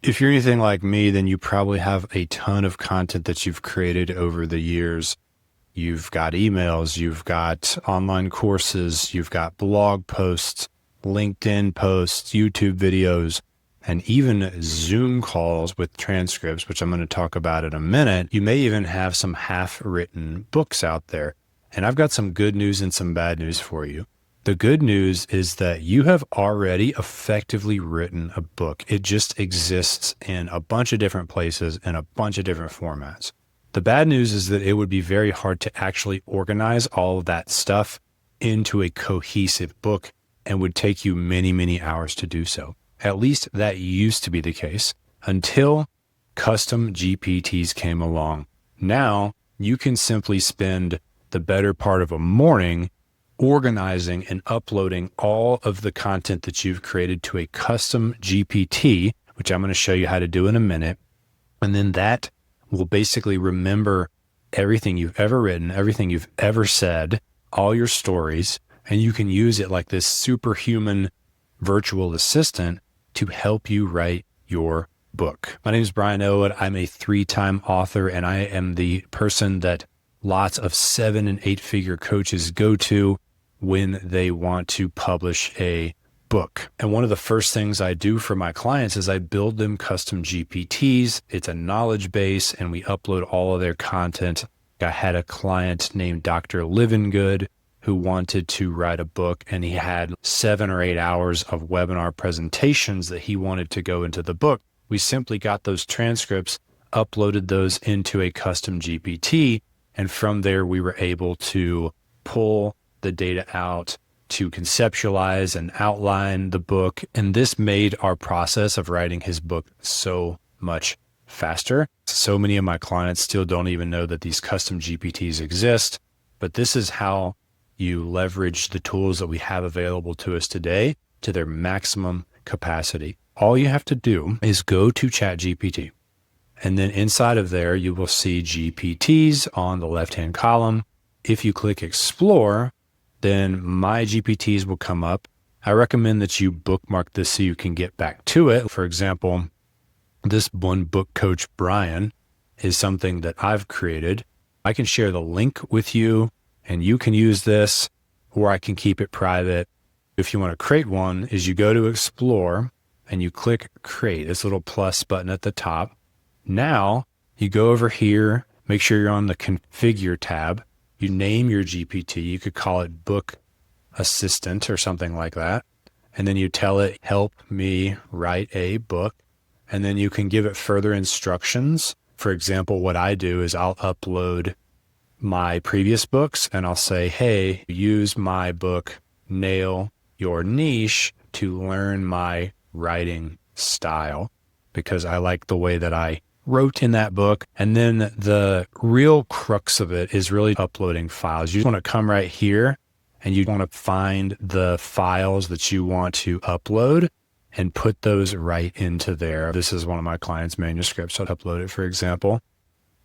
If you're anything like me, then you probably have a ton of content that you've created over the years. You've got emails, you've got online courses, you've got blog posts, LinkedIn posts, YouTube videos, and even Zoom calls with transcripts, which I'm going to talk about in a minute. You may even have some half-written books out there. And I've got some good news and some bad news for you. The good news is that you have already effectively written a book. It just exists in a bunch of different places in a bunch of different formats. The bad news is that it would be very hard to actually organize all of that stuff into a cohesive book and would take you many, many hours to do so. At least that used to be the case until custom GPTs came along. Now you can simply spend the better part of a morning organizing and uploading all of the content that you've created to a custom GPT, which I'm going to show you how to do in a minute. And then that will basically remember everything you've ever written, everything you've ever said, all your stories, and you can use it like this superhuman virtual assistant to help you write your book. My name is Brian Elwood. I'm a 3-time author, and I am the person that lots of 7- and 8-figure coaches go to when they want to publish a book. And one of the first things I do for my clients is I build them custom GPTs. It's a knowledge base, and we upload all of their content. I had a client named Dr. Livingood who wanted to write a book, and he had 7 or 8 hours of webinar presentations that he wanted to go into the book. We simply got those transcripts, uploaded those into a custom GPT, and from there we were able to pull the data out to conceptualize and outline the book. And this made our process of writing his book so much faster. So many of my clients still don't even know that these custom GPTs exist, but this is how you leverage the tools that we have available to us today to their maximum capacity. All you have to do is go to ChatGPT, and then inside of there, you will see GPTs on the left-hand column. If you click Explore, then my GPTs will come up. I recommend that you bookmark this so you can get back to it. For example, this one book coach, Brian, is something that I've created. I can share the link with you and you can use this, or I can keep it private. If you want to create one, is you go to Explore and you click Create, this little plus button at the top. Now you go over here, make sure you're on the Configure tab. You name your GPT. You could call it Book Assistant or something like that. And then you tell it, help me write a book. And then you can give it further instructions. For example, what I do is I'll upload my previous books and I'll say, hey, use my book, Nail Your Niche, to learn my writing style, because I like the way that I wrote in that book. And then the real crux of it is really uploading files. You want to come right here and you want to find the files that you want to upload and put those right into there. This is one of my clients' manuscripts. So I'll upload it, for example.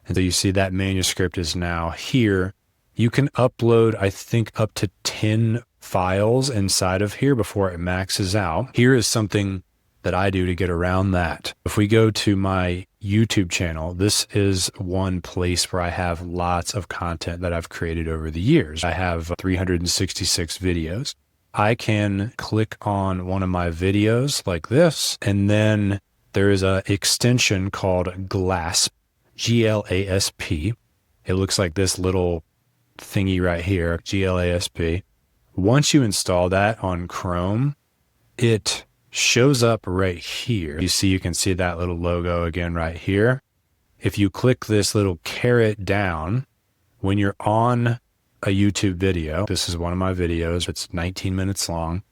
And so you see that manuscript is now here. You can upload, I think, up to 10 files inside of here before it maxes out. Here is something that I do to get around that. If we go to my YouTube channel, this is one place where I have lots of content that I've created over the years. I have 366 videos. I can click on one of my videos like this, and then there is an extension called GLASP, G-L-A-S-P. It looks like this little thingy right here, GLASP. Once you install that on Chrome, it shows up right here. You can see that little logo again right here. If you click this little caret down, when you're on a YouTube video, this is one of my videos, it's 19 minutes long,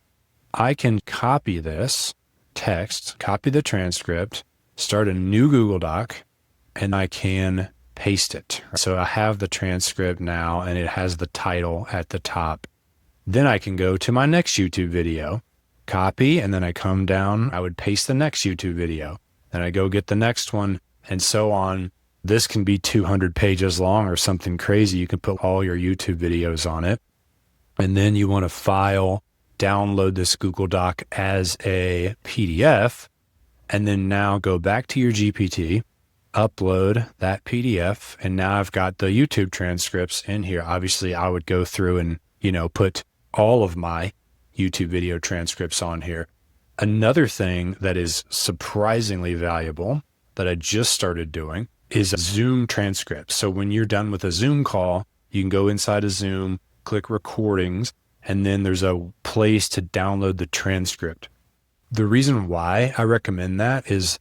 I can copy this text, copy the transcript, start a new Google Doc, and I can paste it. So I have the transcript now and it has the title at the top. Then I can go to my next YouTube video, copy, and then I come down, I would paste the next YouTube video. Then I go get the next one, and so on. This can be 200 pages long or something crazy. You can put all your YouTube videos on it. And then you want to file, download this Google Doc as a PDF, and then now go back to your GPT, upload that PDF, and now I've got the YouTube transcripts in here. Obviously, I would go through and, put all of my YouTube video transcripts on here. Another thing that is surprisingly valuable that I just started doing is Zoom transcripts. So when you're done with a Zoom call, you can go inside of Zoom, click recordings, and then there's a place to download the transcript. The reason why I recommend that is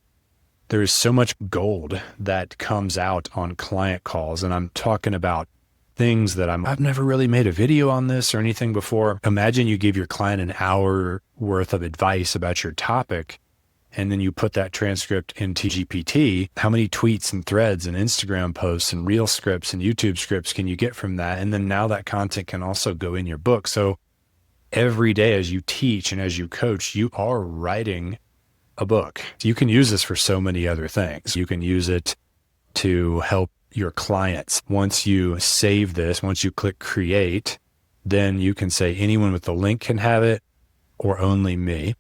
there is so much gold that comes out on client calls. And I'm talking about things that I've never really made a video on this or anything before. Imagine you give your client an hour worth of advice about your topic, and then you put that transcript into GPT. How many tweets and threads and Instagram posts and reel scripts and YouTube scripts can you get from that? And then now that content can also go in your book. So every day as you teach and as you coach, you are writing a book. You can use this for so many other things. You can use it to help your clients. Once you save this, once you click create, then you can say anyone with the link can have it or only me.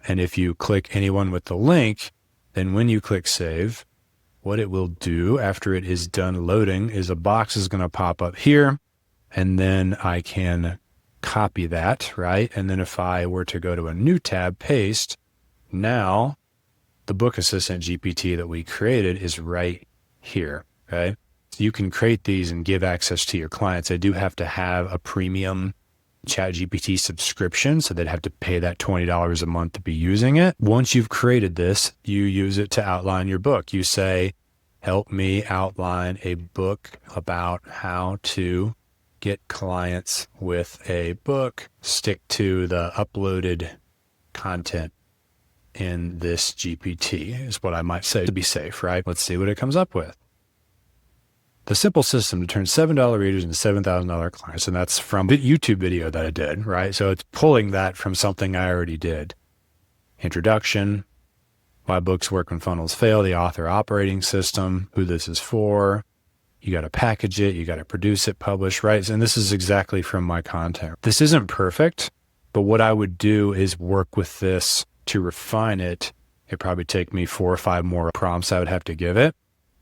And if you click anyone with the link, then when you click save, what it will do after it is done loading is a box is going to pop up here, and then I can copy that, right? And then if I were to go to a new tab, paste, now the book assistant GPT that we created is right here, okay? So you can create these and give access to your clients. I do have to have a premium ChatGPT subscription, so they'd have to pay that $20 a month to be using it. Once you've created this, you use it to outline your book. You say, help me outline a book about how to get clients with a book. Stick to the uploaded content in this GPT is what I might say to be safe, right? Let's see what it comes up with. The simple system to turn $7 readers into $7,000 clients. And that's from the YouTube video that I did, right? So it's pulling that from something I already did. Introduction, why books work when funnels fail, the author operating system, who this is for. You got to package it. You got to produce it, publish, right? And this is exactly from my content. This isn't perfect, but what I would do is work with this to refine it. It'd probably take me 4 or 5 more prompts I would have to give it.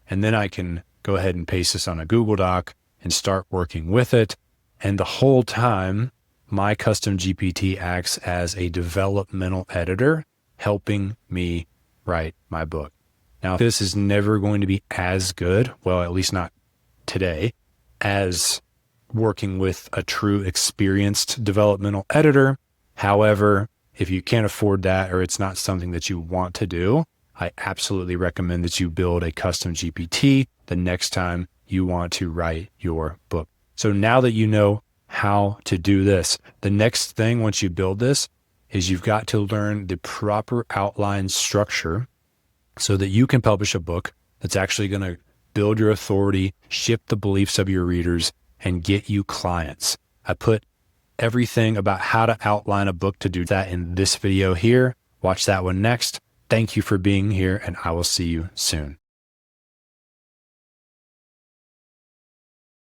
And then I can go ahead and paste this on a Google Doc and start working with it. And the whole time, my custom GPT acts as a developmental editor, helping me write my book. Now, this is never going to be as good, well, at least not today, as working with a true experienced developmental editor. However, if you can't afford that or it's not something that you want to do, I absolutely recommend that you build a custom GPT the next time you want to write your book. So now that you know how to do this, the next thing once you build this is you've got to learn the proper outline structure so that you can publish a book that's actually going to build your authority, shift the beliefs of your readers, and get you clients. I put everything about how to outline a book to do that in this video here. Watch that one next. Thank you for being here, and I will see you soon.